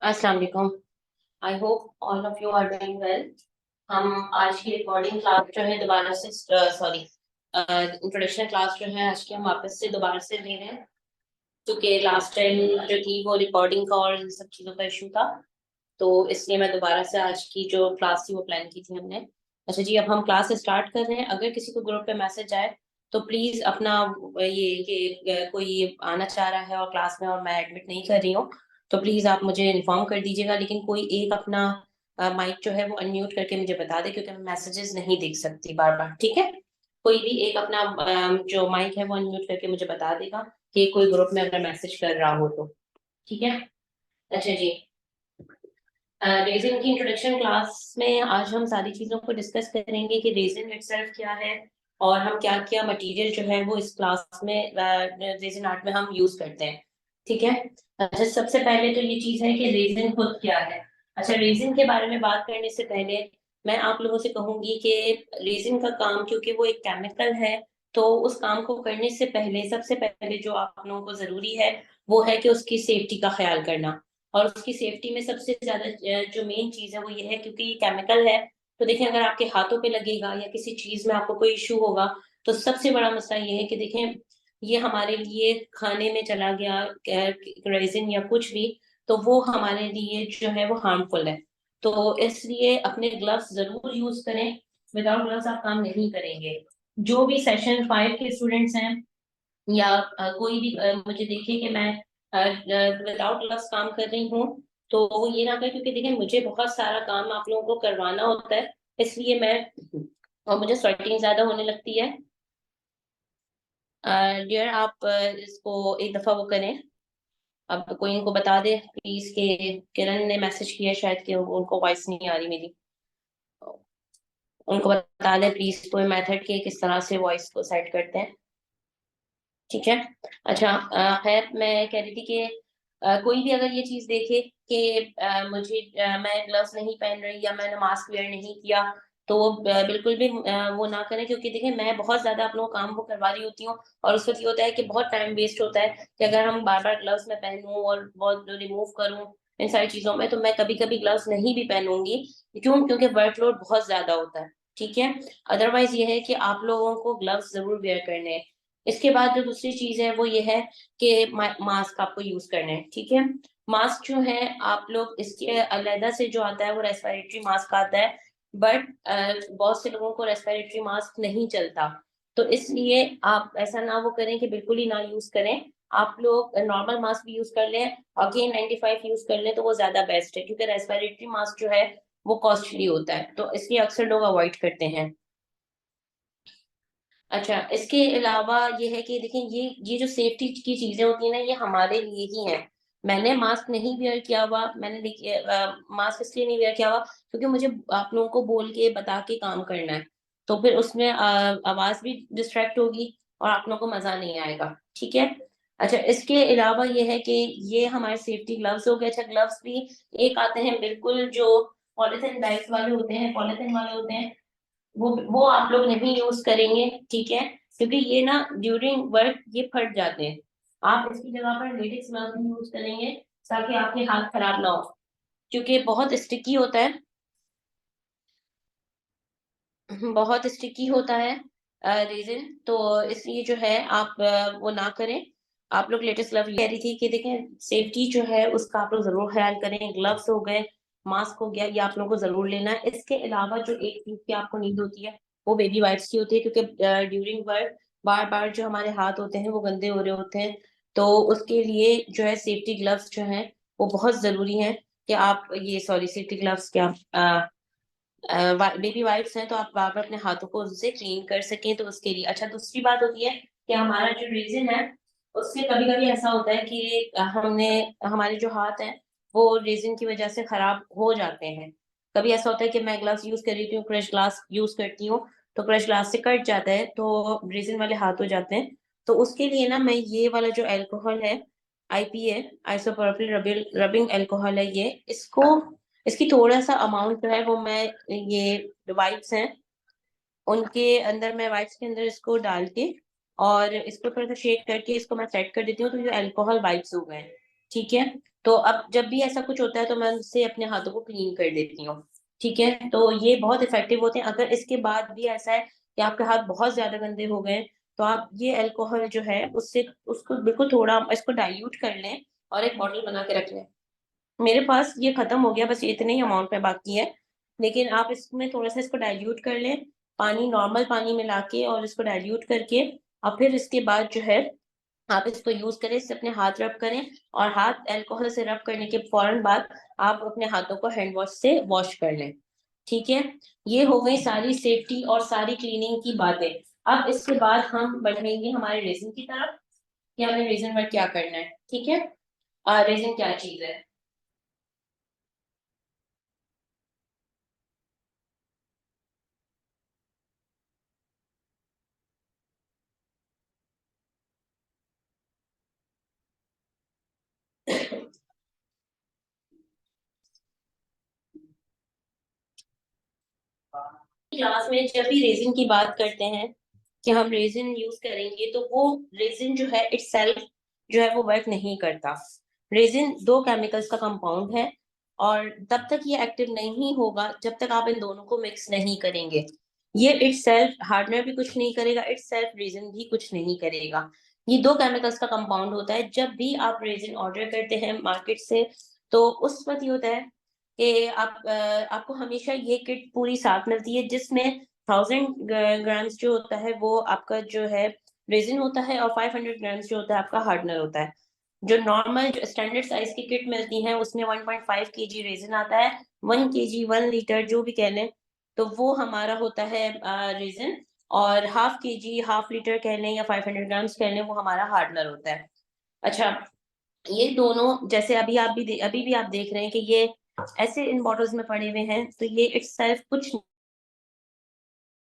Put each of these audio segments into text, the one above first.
अस्सलाम वालेकुम। I hope all of you are doing well. हम आज की रिकॉर्डिंग क्लास जो है दोबारा से सॉरी इंट्रोडक्शन क्लास जो है आज की हम वापस से दोबारा से ले रहे हैं, क्योंकि लास्ट टाइम जो थी वो रिकॉर्डिंग का और इन सब चीज़ों का इशू था। तो इसलिए मैं दोबारा से आज की जो क्लास थी वो प्लान की थी हमने। अच्छा जी, अब हम क्लास स्टार्ट कर रहे हैं। अगर किसी को ग्रुप पे मैसेज आए तो प्लीज अपना ये कि कोई आना चाह रहा है और क्लास में और मैं एडमिट नहीं कर रही हूँ, तो प्लीज आप मुझे इन्फॉर्म कर दीजिएगा। लेकिन कोई एक अपना माइक जो है वो अनम्यूट करके मुझे बता दे, क्योंकि मैं मैसेजेस नहीं देख सकती बार बार। ठीक है, कोई भी एक अपना जो माइक है वो अनम्यूट करके मुझे बता देगा कि कोई ग्रुप में अगर मैसेज कर रहा हो तो। ठीक है। अच्छा जी, रेजिन की इंट्रोडक्शन क्लास में आज हम सारी चीजों को डिस्कस करेंगे कि रेजिन इटसेल्फ क्या है और हम क्या क्या मटेरियल जो है वो इस क्लास में रेजिन आर्ट में हम यूज करते हैं। ठीक है। अच्छा, सबसे पहले तो ये चीज है कि रेजिन खुद क्या है। अच्छा, रेजिन के बारे में बात करने से पहले मैं आप लोगों से कहूंगी कि रेजिन का काम, क्योंकि वो एक केमिकल है, तो उस काम को करने से पहले सबसे पहले जो आप लोगों को जरूरी है वो है कि उसकी सेफ्टी का ख्याल करना। और उसकी सेफ्टी में सबसे ज्यादा जो मेन चीज है वो ये है, क्योंकि ये केमिकल है। तो देखें, अगर आपके हाथों पे लगेगा या किसी चीज में आपको कोई इशू होगा, तो सबसे बड़ा मसला ये है कि देखें, ये हमारे लिए खाने में चला गया रेजिन या कुछ भी, तो वो हमारे लिए जो है वो हार्मफुल है। तो इसलिए अपने ग्लव्स जरूर यूज करें। विदाउट ग्लव्स आप काम नहीं करेंगे। जो भी सेशन 5 के स्टूडेंट्स हैं या कोई भी मुझे देखे कि मैं विदाउट ग्लव्स काम कर रही हूँ, तो वो ये ना करें, क्योंकि देखिए मुझे बहुत सारा काम आप लोगों को करवाना होता है। इसलिए मैं और मुझे स्वेटिंग ज्यादा होने लगती है। डियर, आप इसको एक दफा वो करें। अब कोई इनको बता दे प्लीज के किरण ने मैसेज किया शायद कि उनको वॉइस नहीं आ रही मेरी। उनको बता दे प्लीज कोई मेथड के किस तरह से वॉइस को सेट करते हैं। ठीक है। अच्छा, खैर मैं कह रही थी कि कोई भी अगर ये चीज देखे कि मैं ग्लव्स नहीं पहन रही या मैंने मास्क वेयर नहीं किया, तो वो बिल्कुल भी वो ना करें, क्योंकि देखिए मैं बहुत ज्यादा आप लोगों को काम वो करवा रही होती हूँ। और उस वक्त ये होता है कि बहुत टाइम वेस्ट होता है कि अगर हम बार बार ग्लव्स में पहनूं और बहुत रिमूव करूं इन सारी चीजों में, तो मैं कभी कभी ग्लव्स नहीं भी पहनूंगी। क्यों? क्योंकि वर्कलोड बहुत ज्यादा होता है। ठीक है। अदरवाइज ये है कि आप लोगों को ग्लव्स जरूर वेयर करने हैं। इसके बाद जो दूसरी चीज है वो ये है कि मास्क आपको यूज करना है। ठीक है। मास्क जो है, आप लोग इसके अलहदा से जो आता है वो रेस्पिरेटरी मास्क आता है। बट बहुत से लोगों को रेस्पिरेटरी मास्क नहीं चलता। तो इसलिए आप ऐसा ना वो करें कि बिल्कुल ही ना यूज करें। आप लोग नॉर्मल मास्क भी यूज कर लें, अगेन 95 यूज कर लें तो वो ज्यादा बेस्ट है, क्योंकि रेस्पिरेटरी मास्क जो है वो कॉस्टली होता है, तो इसलिए अक्सर लोग अवॉइड करते हैं। अच्छा, इसके अलावा ये है कि देखिए, ये जो सेफ्टी की चीजें होती है ना, ये हमारे लिए ही है। मैंने मास्क नहीं वेयर किया हुआ, मैंने देखिए मास्क इसलिए नहीं वेयर किया हुआ क्योंकि मुझे आप लोगों को बोल के बता के काम करना है। तो फिर उसमें आवाज भी डिस्ट्रैक्ट होगी और आप लोगों को मजा नहीं आएगा। ठीक है। अच्छा, इसके अलावा ये है कि ये हमारे सेफ्टी ग्लव्स हो गए। अच्छा, ग्लव्स भी एक आते हैं बिल्कुल जो पॉलिथीन बैग्स वाले होते हैं, पॉलिथीन वाले होते हैं। वो आप लोग नहीं यूज करेंगे। ठीक है। क्योंकि ये ना ड्यूरिंग वर्क ये फट जाते हैं। आप इसकी जगह पर लेटेक्स ग्लव्स यूज करेंगे ताकि आपके हाथ खराब ना हो, क्योंकि बहुत स्टिकी होता है। बहुत स्टिकी होता है रेजिन, तो इसलिए जो है आप वो ना करें। आप लोग लेटेस्ट ग्लव कह रही थी कि देखें, सेफ्टी जो है उसका आप लोग जरूर ख्याल करें। ग्लव्स हो गए, मास्क हो गया, ये आप लोगों को जरूर लेना है। इसके अलावा जो एक चीज की आपको नीड होती है वो बेबी वाइप्स की होती है, क्योंकि ड्यूरिंग वर्क बार बार जो हमारे हाथ होते हैं वो गंदे हो रहे होते हैं। तो उसके लिए जो है सेफ्टी ग्लव्स जो हैं वो बहुत जरूरी हैं कि आप ये सॉरी सेफ्टी ग्लव्स क्या बेबी वाइप्स हैं, तो आप बार बार अपने हाथों को उससे क्लीन कर सकें, तो उसके लिए। अच्छा, दूसरी बात होती है कि हमारा जो रेजिन है उससे कभी कभी ऐसा होता है कि हमने हमारे जो हाथ हैं वो रेजिन की वजह से खराब हो जाते हैं। कभी ऐसा होता है कि मैं ग्लास यूज कर रही हूँ, क्रश ग्लास यूज करती हूँ, तो क्रश ग्लास से कट जाता है तो रेजिन वाले हाथ हो जाते हैं। तो उसके लिए ना मैं ये वाला जो अल्कोहल है, आईपीए, आइसोप्रोपिल रबिंग अल्कोहल है, ये इसको इसकी थोड़ा सा अमाउंट जो है वो मैं ये वाइप्स हैं उनके अंदर, मैं वाइप्स के अंदर इसको डाल के और इसको थोड़ा सा शेक करके इसको मैं सेट कर देती हूँ, तो ये अल्कोहल वाइप्स हो गए। ठीक है। तो अब जब भी ऐसा कुछ होता है तो मैं उससे अपने हाथों को क्लीन कर देती हूँ। ठीक है, तो ये बहुत इफेक्टिव होते हैं। अगर इसके बाद भी ऐसा है कि आपके हाथ बहुत ज्यादा गंदे हो गए हैं, तो आप ये अल्कोहल जो है उससे उसको बिल्कुल थोड़ा इसको डाइल्यूट कर लें और एक बॉटल बना के रख लें। मेरे पास ये खत्म हो गया, बस इतने ही अमाउंट में बाकी है। लेकिन आप इसमें थोड़ा सा इसको डाइल्यूट कर लें, पानी नॉर्मल पानी मिला के और इसको डाइल्यूट करके, और फिर इसके बाद जो है आप इसको यूज करें, इससे अपने हाथ रब करें। और हाथ अल्कोहल से रब करने के फौरन बाद आप अपने हाथों को हैंड वॉश से वॉश कर लें। ठीक है, ये हो गई सारी सेफ्टी और सारी क्लीनिंग की बातें। अब इसके बाद हम बढ़ेंगे हमारे रेजिन की तरफ कि हमें रेजिन वर्क क्या करना है। ठीक है, रेजिन क्या चीज है। क्लास में जब भी रेजिन की बात करते हैं कि हम रेजिन यूज करेंगे, तो वो रेजिन जो है इटसेल्फ जो है वो वर्क नहीं करता। रेजिन दो केमिकल्स का कंपाउंड है, और तब तक ये एक्टिव नहीं होगा जब तक आप इन दोनों को मिक्स नहीं करेंगे। ये इटसेल्फ हार्डनर भी कुछ नहीं करेगा, इटसेल्फ रेजिन भी कुछ नहीं करेगा। ये दो केमिकल्स का कंपाउंड होता है। जब भी आप रेजिन ऑर्डर करते हैं मार्केट से, तो उस वक्त ये होता है कि आपको हमेशा ये किट पूरी साथ मिलती है, जिसमें 1000 ग्राम्स जो होता है वो आपका जो है रेजिन होता है, और 500 ग्राम्स जो होता है आपका हार्डनर होता है। जो नॉर्मल जो स्टैंडर्ड साइज की किट मिलती है उसमें 1.5 kg रेजिन आता है, 1 kg 1 लीटर जो भी कह लें, तो वो हमारा होता है रेजिन। और ½ kg ½ लीटर कह लें या 500 ग्राम्स कह लें, वो हमारा हार्डनर होता है। अच्छा, ये दोनों जैसे अभी भी आप देख रहे हैं कि ये ऐसे इन बॉटल्स में पड़े हुए हैं, तो ये इटसेल्फ कुछ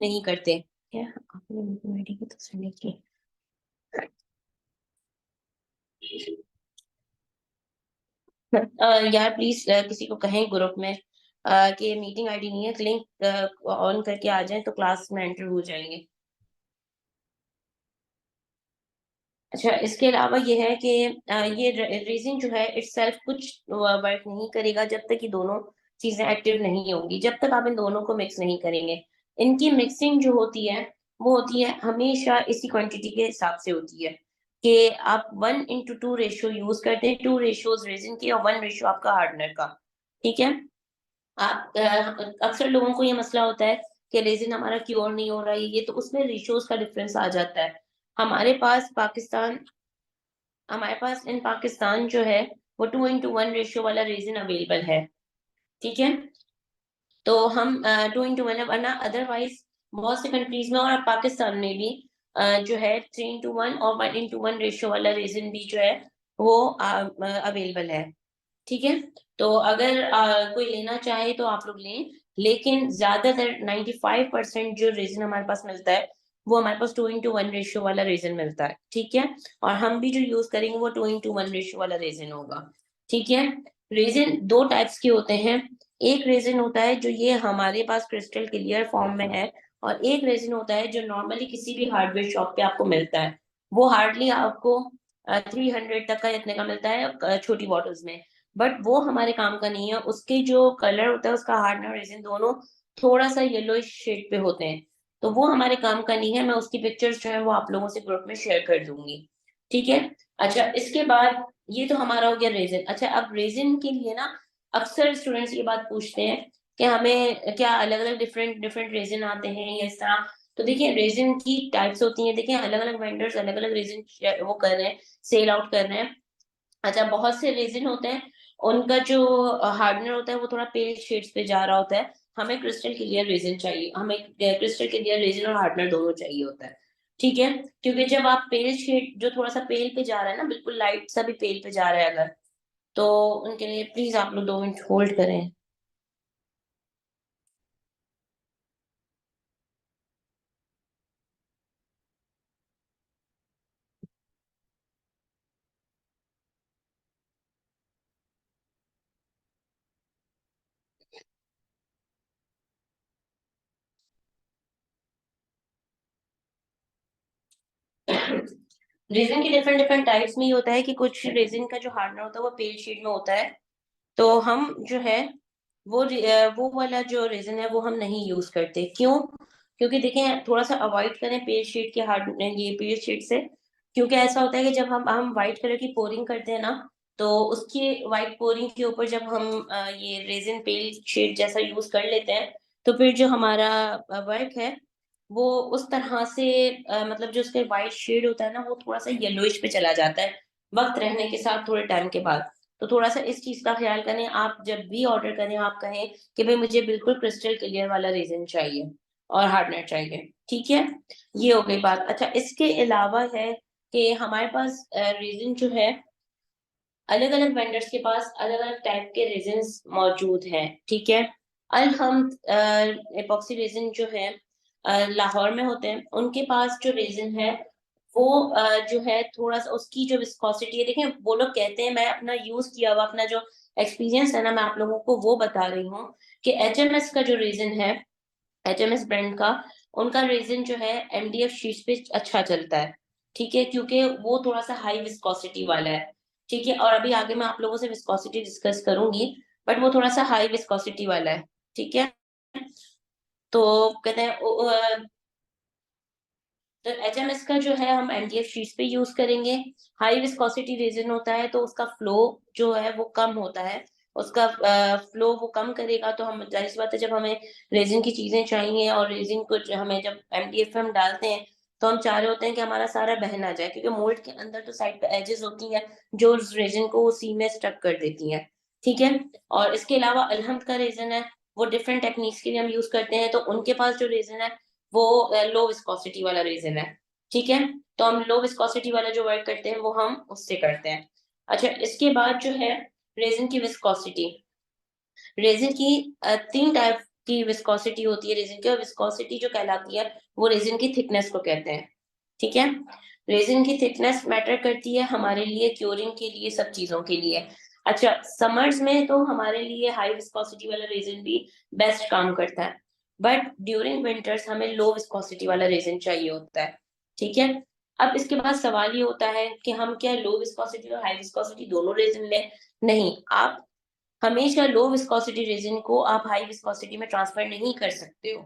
नहीं करते। क्या आपने मेडी की तो सुनी की। यार प्लीज किसी को कहें ग्रुप में कि मीटिंग आईडी नहीं है, लिंक ऑन करके आ जाएं तो क्लास में एंटर हो जाएंगे। अच्छा, इसके अलावा ये है कि ये रेजिन जो है इटसेल्फ कुछ वर्क नहीं करेगा जब तक ये दोनों चीजें एक्टिव नहीं होंगी, जब तक आप इन दोनों को मिक्स नहीं करेंगे। इनकी मिक्सिंग जो होती है वो होती है हमेशा इसी क्वांटिटी के हिसाब से होती है कि आप 1:2 रेशियो यूज करते हैं, 2 रेशियोज रेजिन की और 1 रेशियो आपका हार्डनर का। ठीक है। आप अक्सर लोगों को ये मसला होता है कि रेजिन हमारा क्योर नहीं हो रहा है, ये तो उसमें रेशियोज का डिफरेंस आ जाता है। हमारे पास पाकिस्तान हमारे पास इन पाकिस्तान जो है वो 2:1 रेशियो वाला रेजिन अवेलेबल है। ठीक है, तो हम 2:1 है, वरना अदरवाइज बहुत से कंट्रीज में और पाकिस्तान में भी जो है 3:1 और 1:1 रेशियो वाला रेजिन भी जो है वो अवेलेबल है। ठीक है, तो अगर कोई लेना चाहे तो आप लोग लें, लेकिन ज्यादातर 95% जो रेजिन हमारे पास मिलता है वो हमारे पास 2:1 रेशियो वाला रेजिन मिलता है। ठीक है, और हम भी जो यूज करेंगे वो 2:1 रेशियो वाला रेजिन होगा। ठीक है, रेजिन दो टाइप्स के होते हैं। एक रेजिन होता है जो ये हमारे पास क्रिस्टल क्लियर फॉर्म में है, और एक रेजिन होता है जो नॉर्मली किसी भी हार्डवेयर शॉप पे आपको मिलता है। वो हार्डली आपको 300 तक का इतने का मिलता है छोटी बॉटल्स में। बट वो हमारे काम का नहीं है, उसके जो कलर होता है उसका हार्डनर रेजिन दोनों थोड़ा सा येलो शेड पे होते हैं, तो वो हमारे काम का नहीं है। मैं उसकी पिक्चर्स जो है वो आप लोगों से ग्रुप में शेयर कर दूंगी। ठीक है। अच्छा, इसके बाद ये तो हमारा हो गया रेजिन। अच्छा, अब रेजिन के लिए ना अक्सर स्टूडेंट्स ये बात पूछते हैं कि हमें क्या अलग अलग डिफरेंट डिफरेंट रेजिन आते हैं या इस तरह। तो देखिए, रेजिन की टाइप्स होती हैं। देखिए, अलग अलग वेंडर्स अलग अलग रेजिन वो कर रहे हैं, सेल आउट कर रहे हैं। अच्छा, बहुत से रेजिन होते हैं, उनका जो हार्डनर होता है वो थोड़ा पेल शेड्स पे जा रहा होता है। हमें क्रिस्टल क्लियर रेजिन चाहिए, हमें क्रिस्टल क्लियर रेजिन और हार्डनर दोनों चाहिए होता है। ठीक है, क्योंकि जब आप पेल शेड जो थोड़ा सा पेल पे जा रहा है ना, बिल्कुल लाइट सा भी पेल पे जा रहा है अगर, तो उनके लिए प्लीज आप लोग 2 मिनट होल्ड करें। रेजिन की डिफरेंट डिफरेंट टाइप्स में ये होता है कि कुछ रेजिन का जो हार्डनर होता है वो पेल शीट में होता है, तो हम जो है वो वाला जो रेजिन है वो हम नहीं यूज करते। क्यों? क्योंकि देखें, थोड़ा सा अवॉइड करें पेल शीट के हार्ड ये पेल शीट से। क्योंकि ऐसा होता है कि जब हम व्हाइट कलर की पोरिंग करते हैं ना, तो उसकी व्हाइट पोरिंग के ऊपर जब हम ये रेजिन पेल शीट जैसा यूज कर लेते हैं, तो फिर जो हमारा वर्क है वो उस तरह से मतलब जो उसका व्हाइट शेड होता है ना, वो थोड़ा सा येलोइश पे चला जाता है वक्त रहने के साथ, थोड़े टाइम के बाद। तो थोड़ा सा इस चीज का ख्याल करें, आप जब भी ऑर्डर करें आप कहें कि भाई मुझे बिल्कुल क्रिस्टल क्लियर वाला रेजिन चाहिए और हार्डनर चाहिए। ठीक है, ये हो गई बात। अच्छा, इसके अलावा है कि हमारे पास रेजिन जो है, अलग अलग वेंडर्स के पास अलग अलग टाइप के रेजिन्स मौजूद हैं। ठीक है, हम एपॉक्सी रेजिन जो है लाहौर में होते हैं, उनके पास जो रेजिन है वो जो है थोड़ा सा उसकी जो विस्कोसिटी है, देखें वो लोग कहते हैं, मैं अपना यूज किया हुआ अपना जो एक्सपीरियंस है ना, मैं आप लोगों को वो बता रही हूँ कि एचएमएस का जो रेजिन है, एचएमएस ब्रांड का, उनका रेजिन जो है एमडीएफ शीट्स पे अच्छा चलता है। ठीक है, क्योंकि वो थोड़ा सा हाई विस्कोसिटी वाला है। ठीक है, और अभी आगे मैं आप लोगों से विस्कोसिटी डिस्कस करूंगी, बट वो थोड़ा सा हाई विस्कोसिटी वाला है। ठीक है, तो कहते हैं तो एचएमएस का जो है हम एमडीएफ शीट्स पे यूज करेंगे। हाई विस्कोसिटी रेजिन होता है तो उसका फ्लो जो है वो कम होता है, उसका फ्लो वो कम करेगा, तो हम जाहिर सी बात है जब हमें रेजिन की चीजें चाहिए और रेजिन को हमें जब एमडीएफ में हम डालते हैं, तो हम चाह रहे होते हैं कि हमारा सारा बह ना जाए, क्योंकि मोल्ड के अंदर तो साइड पे एजेस होती हैं जो उस रेजिन को उसी में स्टक कर देती हैं। ठीक है, और इसके अलावा अलहम्द का रेजिन है, वो डिफरेंट टेक्निक्स के लिए हम यूज करते हैं, तो उनके पास जो रेजिन है वो लो विस्कोसिटी वाला रेजिन है। ठीक है, तो हम लो विस्कोसिटी वाला जो वर्क करते हैं वो हम उससे करते हैं। अच्छा, इसके बाद जो है रेजिन की विस्कोसिटी, रेजिन की तीन टाइप की विस्कोसिटी होती है रेजिन की, और विस्कोसिटी जो कहलाती है वो रेजिन की थिकनेस को कहते हैं। ठीक है, रेजिन की थिकनेस मैटर करती है हमारे लिए क्योरिंग के लिए, सब चीजों के लिए। अच्छा, समर्स में तो हमारे लिए हाई विस्कोसिटी वाला रेजिन भी बेस्ट काम करता है, बट ड्यूरिंग विंटर्स हमें लो विस्कोसिटी वाला रेजिन चाहिए होता है। ठीक है, अब इसके बाद सवाल ये होता है कि हम क्या लो विस्कोसिटी और हाई विस्कोसिटी दोनों रेजिन लें? नहीं, आप हमेशा लो विस्कोसिटी रेजिन को आप हाई विस्कोसिटी में ट्रांसफर नहीं कर सकते हो।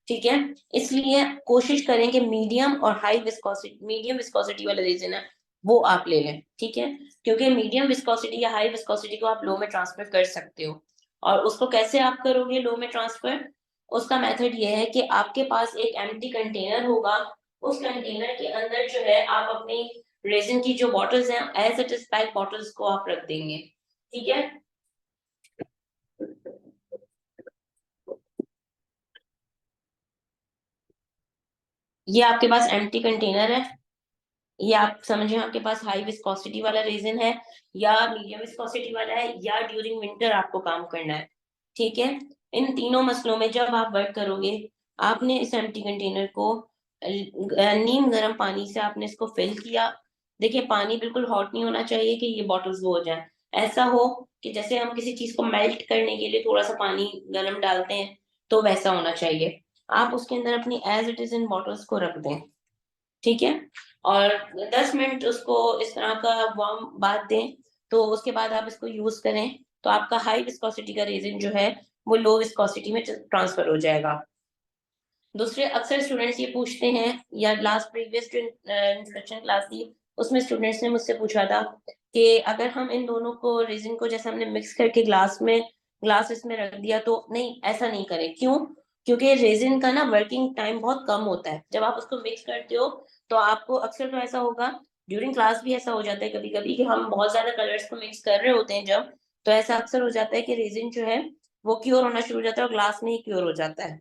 ठीक है, इसलिए कोशिश करें कि मीडियम और हाई विस्कोसिटी, मीडियम विस्कोसिटी वाला रेजिन है वो आप ले लें। ठीक है, क्योंकि मीडियम विस्कोसिटी या हाई विस्कोसिटी को आप लो में ट्रांसफर कर सकते हो। और उसको कैसे आप करोगे लो में ट्रांसफर? उसका मेथड ये है कि आपके पास एक एम्प्टी कंटेनर होगा, उस कंटेनर के अंदर जो है आप अपनी रेजिन की जो बॉटल्स हैं as it is pack bottles को आप रख देंगे। ठीक है, ये आपके पास एम्प्टी कंटेनर है, ये आप समझे आपके पास हाई विस्कोसिटी वाला रेजिन है, या मीडियम विस्कोसिटी वाला है, या ड्यूरिंग विंटर आपको काम करना है। ठीक है, इन तीनों मसलों में जब आप वर्क करोगे, आपने इस एम्प्टी कंटेनर को नीम गर्म पानी से आपने इसको फिल किया। देखिए, पानी बिल्कुल हॉट नहीं होना चाहिए कि ये बॉटल्स वो हो जाए, ऐसा हो कि जैसे हम किसी चीज को मेल्ट करने के लिए थोड़ा सा पानी गर्म डालते हैं, तो वैसा होना चाहिए। आप उसके अंदर अपनी as it is in bottles को रख दें। ठीक है, और 10 मिनट उसको इस तरह का वार्म बाथ दें, तो उसके बाद आप इसको यूज करें, तो आपका हाई विस्कोसिटी का रेजिन जो है वो लो विस्कोसिटी में ट्रांसफर हो जाएगा। दूसरे अक्सर स्टूडेंट्स ये पूछते हैं, या लास्ट प्रीवियस जो इंट्रोडक्शन क्लास थी उसमें स्टूडेंट्स ने मुझसे पूछा था कि अगर हम इन दोनों को रेजिन को जैसे हमने मिक्स करके ग्लासेस में रख दिया, तो नहीं, ऐसा नहीं करें। क्यों? क्योंकि रेजिन का ना वर्किंग टाइम बहुत कम होता है। जब आप उसको मिक्स करते हो तो आपको अक्सर तो ऐसा होगा, ड्यूरिंग क्लास भी ऐसा हो जाता है कभी कभी कि हम बहुत ज्यादा कलर्स को मिक्स कर रहे होते हैं जब, तो ऐसा अक्सर हो जाता है कि रेजिन जो है वो क्योर होना शुरू हो जाता है और ग्लास में ही क्योर हो जाता है।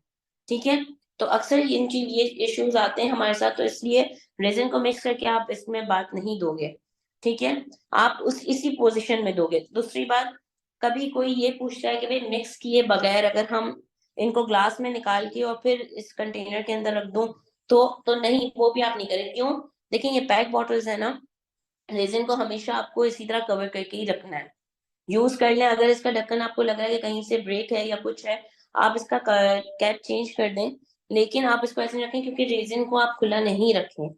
ठीक है, तो अक्सर ये इश्यूज आते हैं हमारे साथ, तो इसलिए रेजिन को मिक्स करके आप इसमें बात नहीं दोगे। ठीक है, आप उस इसी पोजीशन में दोगे। दूसरी बात, कभी कोई ये पूछता है कि भाई मिक्स किए बगैर अगर हम इनको ग्लास में निकाल के और फिर इस कंटेनर के अंदर रख दूं, तो नहीं, वो भी आप नहीं करें। क्यों? देखिए, ये पैक बॉटल्स है ना, रेजिन को हमेशा आपको इसी तरह कवर करके ही रखना है। यूज कर लें, अगर इसका ढक्कन आपको लग रहा है कि कहीं से ब्रेक है या कुछ है, आप इसका कैप चेंज कर दें, लेकिन आप इसको ऐसे नहीं रखें क्योंकि रेजिन को आप खुला नहीं रखें।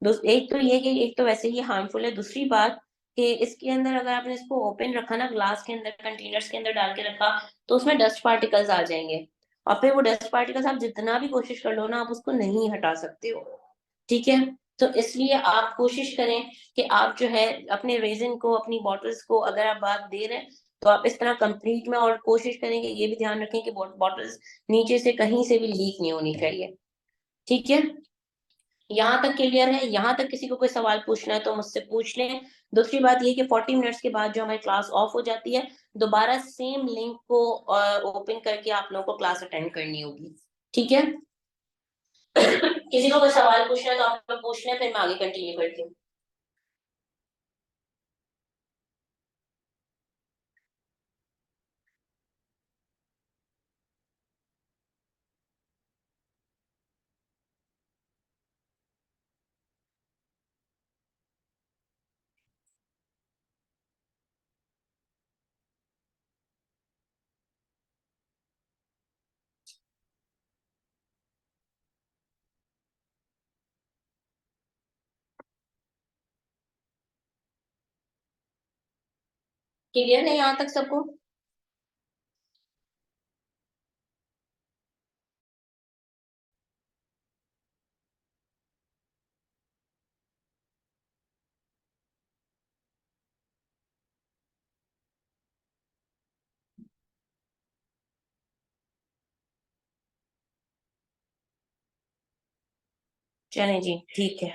एक तो ये कि एक तो वैसे ही हार्मफुल है, दूसरी बात कि इसके अंदर अगर आपने इसको ओपन रखा ना, ग्लास के अंदर, कंटेनर्स के अंदर डाल के रखा, तो उसमें डस्ट पार्टिकल्स आ जाएंगे, और फिर वो डस्ट पार्टिकल्स आप जितना भी कोशिश कर लो ना, आप उसको नहीं हटा सकते हो। ठीक है। तो इसलिए आप कोशिश करें कि आप जो है अपने रेजिन को, अपनी बॉटल्स को अगर आप बात दे रहे हैं, तो आप इस तरह कंप्लीट में, और कोशिश करेंगे, ये भी ध्यान रखें कि बॉटल्स नीचे से कहीं से भी लीक नहीं होनी चाहिए। ठीक है। यहाँ तक क्लियर है? यहाँ तक किसी को कोई सवाल पूछना है तो मुझसे पूछ लें। दूसरी बात ये कि 40 मिनट्स के बाद जो हमारी क्लास ऑफ हो जाती है, दोबारा सेम लिंक को ओपन करके आप लोगों को क्लास अटेंड करनी होगी। ठीक है। किसी को कोई सवाल पूछना है तो आप लोग पूछ लें, फिर मैं आगे कंटिन्यू करती हूँ। क्लियर है यहाँ तक सबको? चलें जी, ठीक है।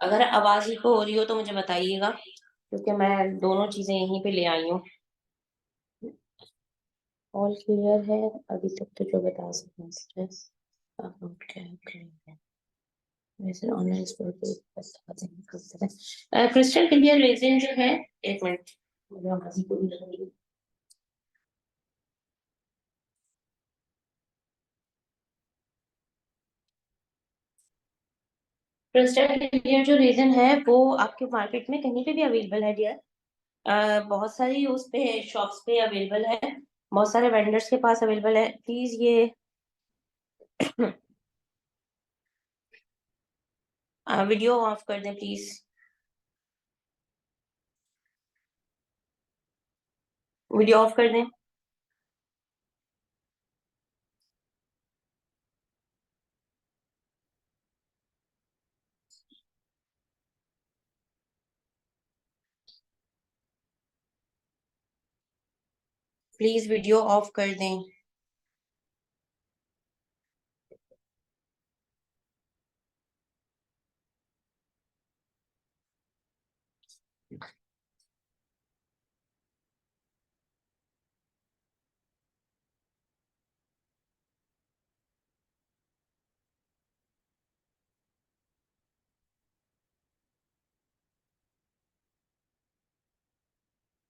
अगर आवाज इको हो रही हो तो मुझे बताइएगा, क्योंकि मैं दोनों चीजें यहीं पे ले आई हूँ। ऑल क्लियर है अभी तक तो, जो बता सकते हैं स्ट्रेस। अब हम क्या करेंगे? वैसे ऑनलाइन स्टोर पे बता देंगे कब तक है। क्रिस्टल क्लियर रेजिन जो है, एक मिनट, मुझे आवाज ही पूरी लग रही है। क्रिस्टल क्लियर जो रेजिन है वो आपके मार्केट में कहीं पे भी अवेलेबल है डियर। बहुत सारी उस पे शॉप्स पे अवेलेबल है, बहुत सारे वेंडर्स के पास अवेलेबल है। प्लीज ये वीडियो ऑफ कर दें प्लीज। वीडियो ऑफ कर दें। प्लीज वीडियो ऑफ कर दें।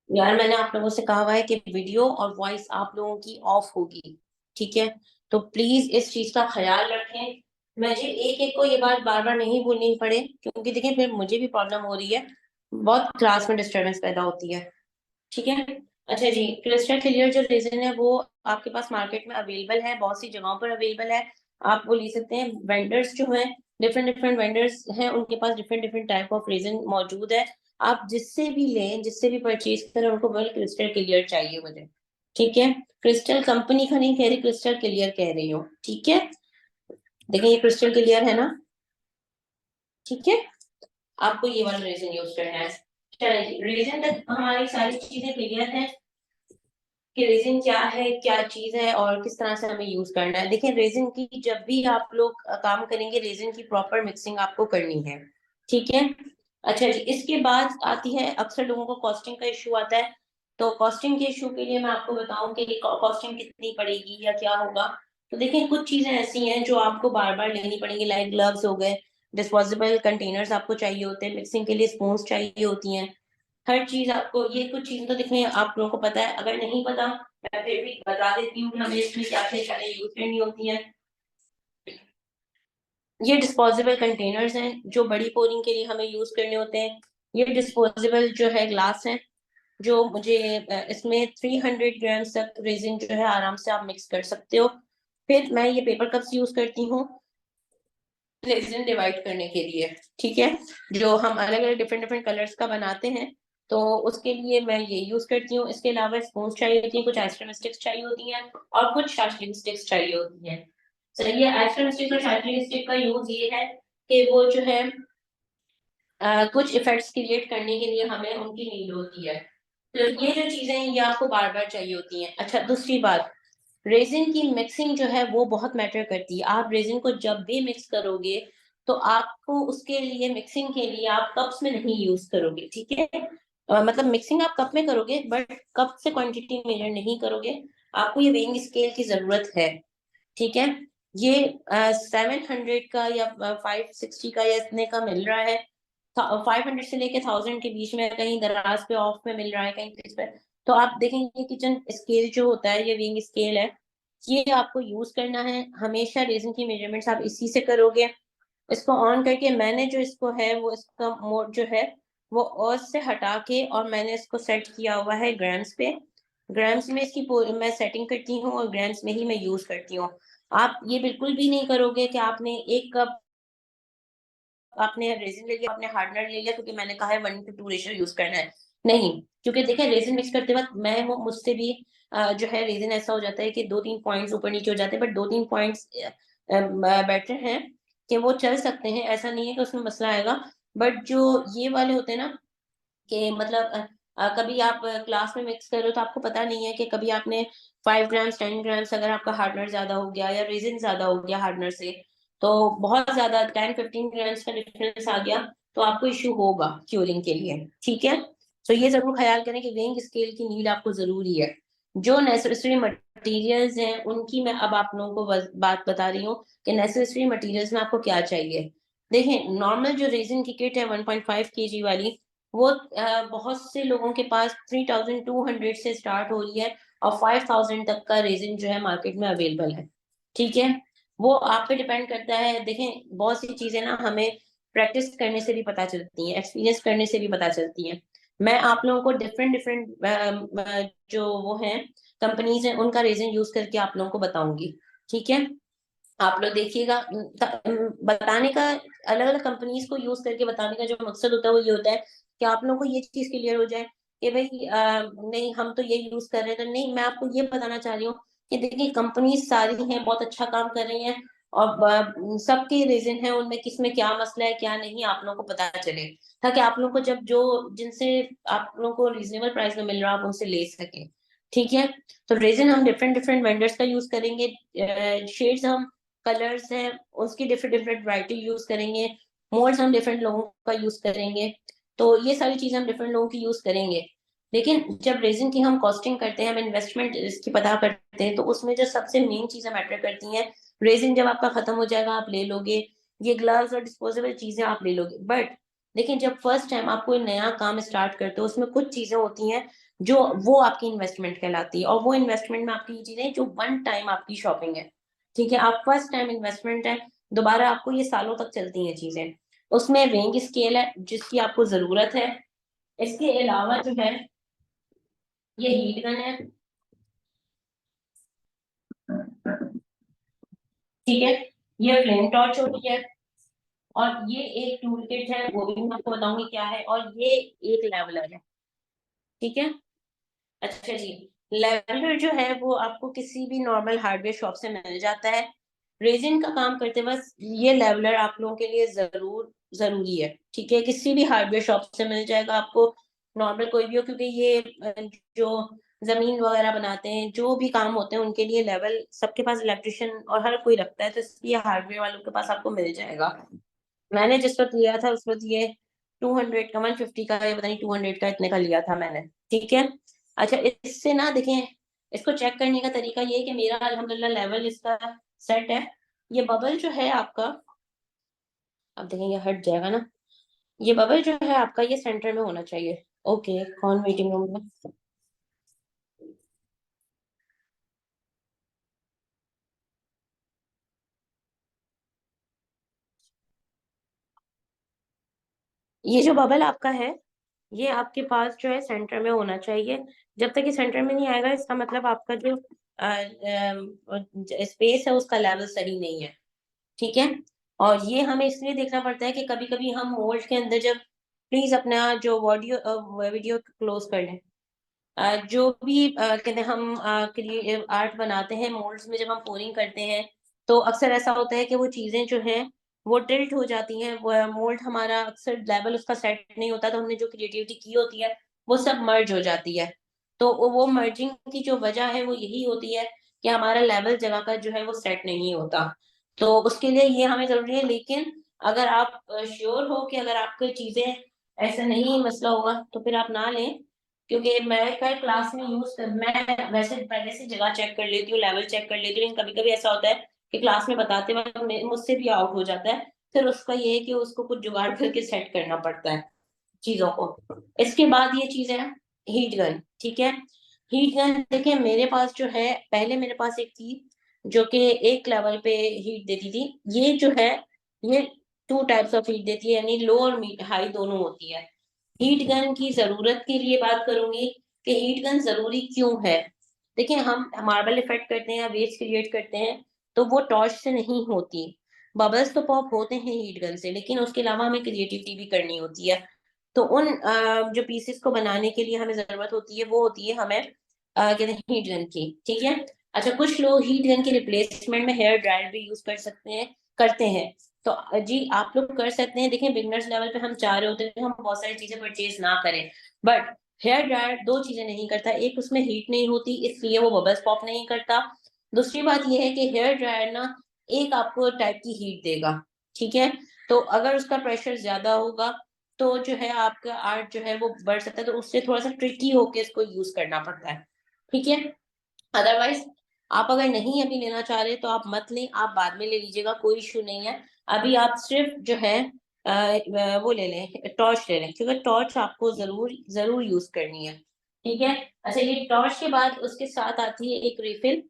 यार मैंने आप लोगों से कहा हुआ है कि वीडियो और वॉइस आप लोगों की ऑफ होगी। ठीक है। तो प्लीज इस चीज का ख्याल रखें। मुझे एक एक को ये बात बार बार नहीं बोलनी पड़े, क्योंकि देखिए फिर मुझे भी प्रॉब्लम हो रही है, बहुत क्लास में डिस्टरबेंस पैदा होती है। ठीक है। अच्छा जी, क्रिस्टल क्लियर जो रेजन है वो आपके पास मार्केट में अवेलेबल है, बहुत सी जगहों पर अवेलेबल है। आप वो ले सकते हैं। वेंडर्स जो हैं, डिफरेंट डिफरेंट वेंडर्स हैं, उनके पास different different type of reason मौजूद है। आप जिससे भी लें, जिससे भी परचेज करें, उनको बोले क्रिस्टल क्लियर चाहिए मुझे। ठीक है। क्रिस्टल कंपनी का नहीं कह रही, क्रिस्टल क्लियर कह रही हूँ। ठीक है। देखें ये क्रिस्टल क्लियर है ना? ठीक है। आपको ये वाला रेजन यूज करना है। चलिए, रेजन तक हमारी सारी चीजें क्लियर है कि रेजिन क्या है, क्या चीज है, और किस तरह से हमें यूज करना है। देखिए रेजिन की जब भी आप लोग काम करेंगे, रेजिन की प्रॉपर मिक्सिंग आपको करनी है। ठीक है। अच्छा जी, इसके बाद आती है, अक्सर लोगों को कॉस्टिंग का इशू आता है। तो कॉस्टिंग के इशू के लिए मैं आपको बताऊं कि कॉस्टिंग कितनी पड़ेगी या क्या होगा। तो देखिए कुछ चीजें ऐसी हैं जो आपको बार बार लेनी पड़ेंगी, लाइक ग्लव्स हो गए, डिस्पोजेबल कंटेनर्स आपको चाहिए होते हैं, मिक्सिंग के लिए स्पून्स चाहिए होती हैं, हर चीज आपको, ये कुछ चीजें तो दिखने आप लोगों को पता है। अगर नहीं पता, मैं फिर भी बता देती हूँ कि हमें इसमें क्या क्या चीजें यूज करनी होती हैं। ये डिस्पोजेबल कंटेनर्स हैं जो बड़ी पोरिंग के लिए हमें यूज करने होते हैं। ये डिस्पोजेबल जो है ग्लास है, जो मुझे इसमें 300 ग्राम तक रेजिन जो है आराम से आप मिक्स कर सकते हो। फिर मैं ये पेपर कप्स यूज करती हूँ रेजिन डिवाइड करने के लिए। ठीक है, जो हम अलग अलग डिफरेंट डिफरेंट कलर्स का बनाते हैं, तो उसके लिए मैं ये यूज करती हूँ। इसके अलावा स्पून चाहिए होती है, कुछ आइसक्रीम स्टिक्स चाहिए होती हैं, और कुछ शार्पनिंग स्टिक्स चाहिए होती हैं। चलिए, आइसक्रीम स्टिक और शार्पनिंग स्टिक का यूज ये है कि वो जो है कुछ इफेक्ट्स क्रिएट करने के लिए हमें उनकी नीड होती है। तो ये जो चीजें हैं ये आपको बार बार चाहिए होती हैं। अच्छा, दूसरी बात, रेजिन की मिक्सिंग जो है वो बहुत मैटर करती है। आप रेजिन को जब भी मिक्स करोगे, तो आपको उसके लिए मिक्सिंग के लिए आप कप्स में नहीं यूज करोगे। ठीक है, मतलब मिक्सिंग आप कप में करोगे, बट कप से क्वांटिटी मेजर नहीं करोगे। आपको ये वेइंग स्केल की जरूरत है। ठीक है, ये 700 का या 560 का या इतने का मिल रहा है। 500 से लेके 1000 के बीच में, कहीं दराज पे ऑफ में मिल रहा है, कहीं किस पे। तो आप देखेंगे किचन स्केल जो होता है, ये विंग स्केल है, ये आपको यूज करना है हमेशा। रेजिन की मेजरमेंट्स आप इसी से करोगे। इसको ऑन करके मैंने जो इसको है वो इसका मोड जो है वो और से हटा के, और मैंने इसको सेट किया हुआ है ग्राम्स पे। ग्राम्स में इसकी मैं सेटिंग करती हूँ और ग्राम्स में ही मैं यूज करती हूँ। आप ये बिल्कुल भी नहीं करोगे कि आपने 1 कप आपने रेजिन ले लिया, आपने हार्डनर ले लिया, क्योंकि मैंने कहा है 1:2 रेशियो यूज करना है। नहीं, क्योंकि देखिए रेजिन मिक्स करते वक्त मैं वो मुझसे भी जो है रेजिन ऐसा हो जाता है कि 2-3 पॉइंट्स ऊपर नीचे हो जाते हैं, बट 2-3 पॉइंट्स बेटर हैं कि वो चल सकते हैं, ऐसा नहीं है कि उसमें मसला आएगा। बट जो ये वाले होते हैं ना, कि मतलब कभी आप क्लास में मिक्स कर रहे हो तो आपको पता नहीं है कि कभी आपने 5 ग्राम्स 10 ग्राम्स अगर आपका हार्डनर ज्यादा हो गया या रेजिन ज्यादा हो गया हार्डनर से, तो बहुत ज्यादा 10-15 ग्राम्स का डिफरेंस आ गया, तो आपको इश्यू होगा क्यूरिंग के लिए। ठीक है, तो ये जरूर ख्याल करें कि वेइंग स्केल की नीड आपको जरूरी है। जो नेसेसरी मटेरियल्स हैं उनकी मैं अब आप लोगों को बात बता रही हूँ कि नेसेसरी मटेरियल्स में आपको क्या चाहिए। देखें, नॉर्मल जो रेजिन की किट है 1.5 kg वाली, वो बहुत से लोगों के पास 3200 से स्टार्ट हो रही है, और 5000 तक का रेजिन जो है मार्केट में अवेलेबल है। ठीक है, वो आप पे डिपेंड करता है। देखें, बहुत सी चीजें ना हमें प्रैक्टिस करने से भी पता चलती हैं, एक्सपीरियंस करने से भी पता चलती हैं। मैं आप लोगों को डिफरेंट डिफरेंट जो वो हैं कंपनीज हैं उनका रेजिन यूज करके आप लोगों को बताऊंगी। ठीक है, आप लोग देखिएगा। बताने का, अलग अलग कंपनीज को यूज करके बताने का जो मकसद होता है वो ये होता है कि आप लोगों को ये चीज क्लियर हो जाए कि भाई नहीं हम तो ये यूज कर रहे हैं, तो नहीं, मैं आपको ये बताना चाह रही हूँ कि देखिए कंपनीज सारी हैं, बहुत अच्छा काम कर रही हैं, और सबके रीजन है उनमें किस में क्या मसला है क्या नहीं, आप लोगों को पता चले, ताकि आप लोगों को जब जो जिनसे आप लोगों को रीजनेबल प्राइस में मिल रहा है आप उनसे ले सके। ठीक है, तो रेजिन हम डिफरेंट डिफरेंट वेंडर्स का यूज करेंगे। शेड्स हम, कलर्स हैं उसकी डिफरेंट डिफरेंट वैरायटी यूज करेंगे। मोल्ड्स हम डिफरेंट लोगों का यूज करेंगे। तो ये सारी चीजें हम डिफरेंट लोगों की यूज करेंगे। लेकिन जब रेजिन की हम कॉस्टिंग करते हैं, हम इन्वेस्टमेंट इसकी पता करते हैं, तो उसमें जो सबसे मेन चीजें मैटर करती हैं, रेजिन जब आपका खत्म हो जाएगा आप ले लोगे, ये ग्लव्स और डिस्पोजेबल चीजें आप ले लोगे, बट लेकिन जब फर्स्ट टाइम आप कोई नया काम स्टार्ट करते हो उसमें कुछ चीजें होती हैं जो वो आपकी इन्वेस्टमेंट कहलाती है, और वो इन्वेस्टमेंट में आपकी ये चीजें जो वन टाइम आपकी शॉपिंग है। ठीक है, आप फर्स्ट टाइम इन्वेस्टमेंट है, दोबारा आपको ये सालों तक चलती हैं चीजें। उसमें वेइंग स्केल है जिसकी आपको जरूरत है। इसके अलावा जो है ये हीट गन है। ठीक है, ये फ्लेम टॉर्च होती है, और ये एक टूल किट है, वो भी मैं आपको बताऊंगी क्या है, और ये एक लेवलर है। ठीक है, अच्छा जी, लेवलर जो है वो आपको किसी भी नॉर्मल हार्डवेयर शॉप से मिल जाता है। रेजिन का काम करते बस ये लेवलर आप लोगों के लिए जरूरी है। ठीक है, किसी भी हार्डवेयर शॉप से मिल जाएगा आपको, नॉर्मल कोई भी हो, क्योंकि ये जो जमीन वगैरह बनाते हैं, जो भी काम होते हैं उनके लिए लेवल सबके पास इलेक्ट्रिशियन और हर कोई रखता है, तो इसलिए हार्डवेयर वालों के पास आपको मिल जाएगा। मैंने जिस वक्त लिया था उस वक्त ये 200 का, 150 का, ये पता नहीं 200 का इतने का लिया था मैंने। ठीक है, अच्छा, इससे ना देखें, इसको चेक करने का तरीका ये है कि मेरा अल्हम्दुलिल्लाह लेवल इसका सेट है। ये बबल जो है आपका, अब देखें ये हट जाएगा ना, ये बबल जो है आपका ये सेंटर में होना चाहिए। ओके, कौन मीटिंग रूम में? ये जो बबल आपका है, ये आपके पास जो है सेंटर में होना चाहिए। जब तक ये सेंटर में नहीं आएगा, इसका मतलब आपका जो स्पेस है उसका लेवल सही नहीं है। ठीक है। और ये हमें इसलिए देखना पड़ता है कि कभी कभी हम मोल्ड के अंदर जब, प्लीज अपना जो वीडियो क्लोज कर लें। जो भी कहते हैं हम आर्ट बनाते हैं मोल्ड्स में, जब हम पोरिंग करते हैं तो अक्सर ऐसा होता है कि वो चीजें जो हैं वो टिल्ट हो जाती हैं। वो मोल्ड हमारा अक्सर लेवल उसका सेट नहीं होता, तो हमने जो क्रिएटिविटी की होती है वो सब मर्ज हो जाती है। तो वो मर्जिंग की जो वजह है वो यही होती है कि हमारा लेवल जगह का जो है वो सेट नहीं होता। तो उसके लिए ये हमें जरूरी है। लेकिन अगर आप श्योर हो कि अगर आपकी चीजें ऐसा नहीं मसला होगा तो फिर आप ना लें। क्योंकि मैं कई क्लास में मैं वैसे पहले से जगह चेक कर लेती हूँ, लेवल चेक कर लेती हूँ, लेकिन कभी कभी ऐसा होता है कि क्लास में बताते वक्त मुझसे भी आउट हो जाता है। फिर उसका ये है कि उसको कुछ जुगाड़ करके सेट करना पड़ता है चीजों को। इसके बाद ये चीज है हीट गन। ठीक है। हीट गन देखिए, मेरे पास जो है, पहले मेरे पास एक थी जो कि एक लेवल पे हीट देती थी। ये जो है, ये टू टाइप्स ऑफ हीट देती है, यानी लो और हाई दोनों होती है। हीट गन की जरूरत के लिए बात करूंगी कि हीट गन जरूरी क्यों है। देखिए, हम मार्बल इफेक्ट करते हैं या वेव्स क्रिएट करते हैं तो वो टॉर्च से नहीं होती। बबल्स तो पॉप होते हैं हीट गन से, लेकिन उसके अलावा हमें क्रिएटिविटी भी करनी होती है। तो उन जो पीसेस को बनाने के लिए हमें जरूरत होती है वो होती है हमें कहते हैं हीट गन की। ठीक है। अच्छा, कुछ लोग हीट गन के रिप्लेसमेंट में हेयर ड्रायर भी यूज कर सकते हैं, करते हैं। तो जी आप लोग कर सकते हैं। देखिए, बिगनर्स लेवल पे हम चाह रहे होते हैं कि हम बहुत सारी चीजें परचेज ना करें, बट हेयर ड्रायर दो चीजें नहीं करता। एक, उसमें हीट नहीं होती इसलिए वो बबल्स पॉप नहीं करता। दूसरी बात ये है कि हेयर ड्रायर ना एक आपको टाइप की हीट देगा। ठीक है। तो अगर उसका प्रेशर ज्यादा होगा तो जो है आपका आर्ट जो है वो बढ़ सकता है, तो उससे थोड़ा सा ट्रिकी होके इसको यूज करना पड़ता है। ठीक है। अदरवाइज आप अगर नहीं अभी लेना चाह रहे तो आप मत लें, आप बाद में ले लीजिएगा, कोई इशू नहीं है। अभी आप सिर्फ जो है वो ले लें, टॉर्च ले लें, क्योंकि टॉर्च आपको जरूर जरूर यूज करनी है। ठीक है। अच्छा, ये टॉर्च के बाद उसके साथ आती है एक रिफिल।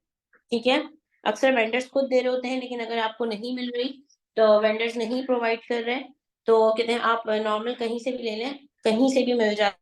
ठीक है। अक्सर वेंडर्स खुद दे रहे होते हैं, लेकिन अगर आपको नहीं मिल रही तो वेंडर्स नहीं प्रोवाइड कर रहे तो कहते हैं आप नॉर्मल कहीं से भी ले लें, कहीं से भी मिल जाए।